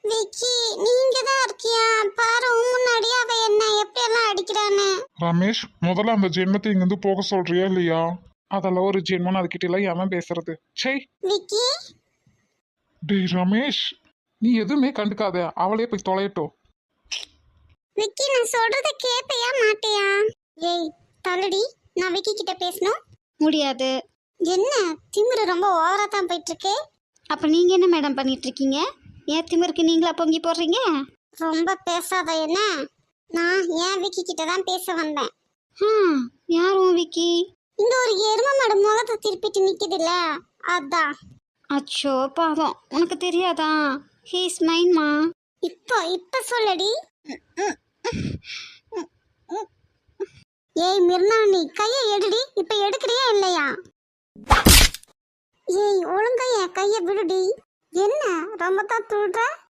விக்கி நீங்க தான் இருக்கியா? பாரு முன்னாடியே அவ என்ன எப்படி எல்லாம் அடிக்கிறான்னு. ரமேஷ், முதல்ல அந்த ஜென்மத்தை இங்கிருந்து போக சொல்றியா இல்லையா? அதெல்லாம் ஒரு ஜென்மம், அதுக்கிட்ட எல்லாம் எவன் பேசுறது? சே. விக்கி டேய் ரமேஷ், நீ எதுவுமே கண்டுக்காத, அவளே போய் தொலையட்டும். விக்கி நான் சொல்றத கேப்பையா மாட்டியா? ஏய் தள்ளுடி, நான் விக்கி கிட்ட பேசணும். முடியாது. என்ன திமிரு ரொம்ப ஓவரா தான் போயிட்டு இருக்கு. அப்போ நீங்கள் என்ன மேடம் பண்ணிட்டு இருக்கீங்க? ஏன் திமிருக்கு நீங்களா பொங்கி போடுறீங்க? ரொம்ப பேசாத என்ன. நான் ஏன் விக்கி கிட்ட தான் பேச வந்தேன். யாரும் விக்கி? இங்க ஒரு எருமை மாடு முகத்தை திருப்பிட்டு நிக்குதுல்ல, அதான். அச்சோ பாவம், உனக்கு தெரியாதா? ஹீஸ் மைன்மா. இப்ப சொல்லடி. ஏய் மிர்னா, நீ கையை எடுடி. இப்ப எடுக்கிறியா இல்லையா? ஏய் ஒழுங்கா என் கையை விடுடி. என்ன ரொம்ப தான் துள்ற?